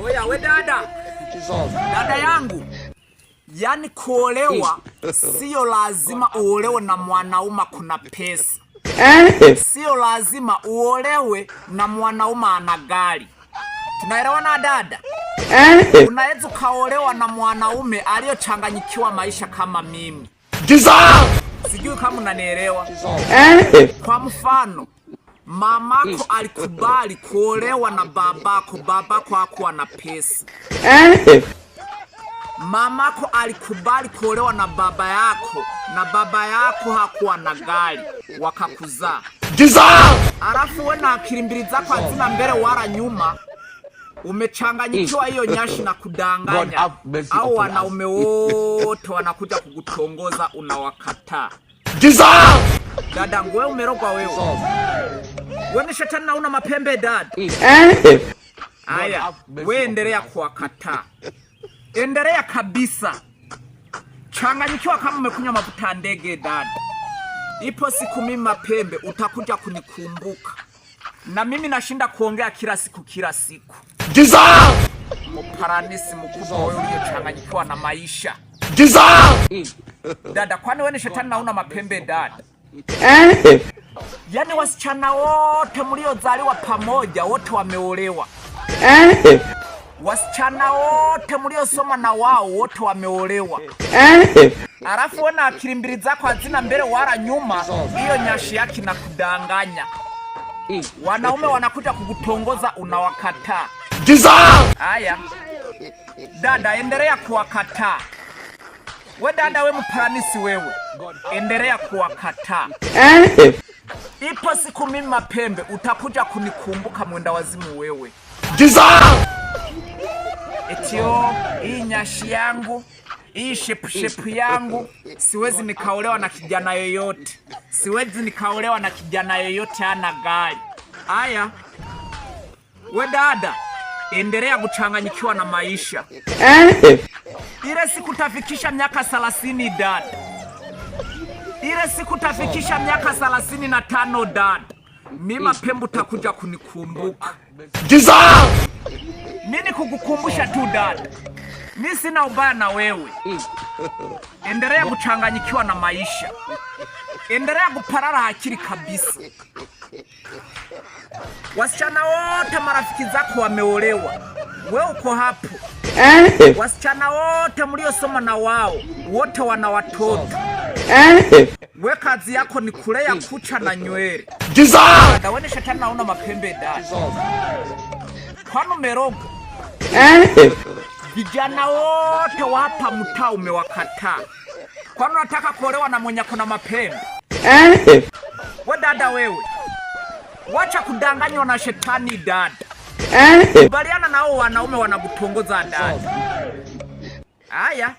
Oya we dada. Dada yangu. Yani kuolewa sio lazima uolewe na mwanaume kuna pesa. Sio lazima uolewe na mwanaume ana gari. Tunaelewana dada? Unaweza kaolewa na mwanaume aliyochanganyikiwa maisha kama mimi. Sijui kama unanielewa. Kwa mfano, mamako alikubali kuolewa na babako hakuwa na pesa. Mamako alikubali kuolewa na baba yako hakuwa na gari, wakakuzaa. Alafu wewe na akili mbili zako hazina mbele wala nyuma, umechanganyikiwa hiyo nyashi na kudanganya. Au wanaume wote wanakuja kukutongoza unawakataa. Dada wewe umerogwa wewe. Wewe ni shetani na una mapembe dada. Aya, wewe endelea kuwakataa. Endelea kabisa. Changanyikiwa kama umekunywa mafuta ndege dada. Ipo siku mimi mapembe utakuja kunikumbuka. Na mimi nashinda kuongea kila siku. Muparanisi mkubwa wewe uliyochanganyikiwa na maisha. Dada kwani wewe ni shetani na una mapembe dada? Yani wasichana wote mliozaliwa pamoja wote wameolewa. Wasichana wote mliosoma na wao wote wameolewa. Alafu wewe na akili mbili zako hazina mbele wala nyuma, hiyo nyashi yake na kudanganya. Wanaume wanakuja kukutongoza unawakataa. Haya. Dada endelea kuwakataa. We dada we mparanisi wewe. Endelea kuwakataa. Ipo siku mimi mapembe utakuja kunikumbuka mwenda wazimu wewe. Etio, hii nyashi yangu, hii shepu yangu, siwezi nikaolewa na kijana yoyote. Siwezi nikaolewa na kijana yoyote ana gari. Aya, we dada, endelea kuchanganyikiwa na maisha. Ile siku tafikisha miaka 30 dada. Ile siku tafikisha miaka 35 dada. Mimi mapembe utakuja kunikumbuka. Mimi kukukumbusha tu dada. Mimi sina ubaya na wewe. Endelea kuchanganyikiwa na maisha. Endelea kuparara akili kabisa. Wasichana wote marafiki zako wameolewa. Wewe uko hapo. Wasichana wote mliosoma na wao wote wana watoto. We kazi yako ni kulea kucha na nywele. Dada wewe shetani na una mapembe dada. Kwani umeroga? Vijana wote wapa mtaa umewakataa. Kwani unataka kuolewa na mwenye kuna mapembe? We dada wewe. Wacha kudanganywa na shetani dada. Kubaliana nao wanaume wanakutongoza dada. Haya.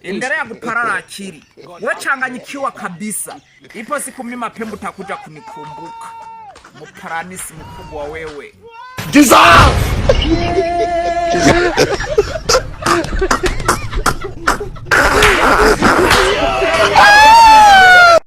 Endelea kuparara akili. We changanyikiwa kabisa. Ipo siku mimi mapembe utakuja kunikumbuka. Muparanisi mkubwa wewe.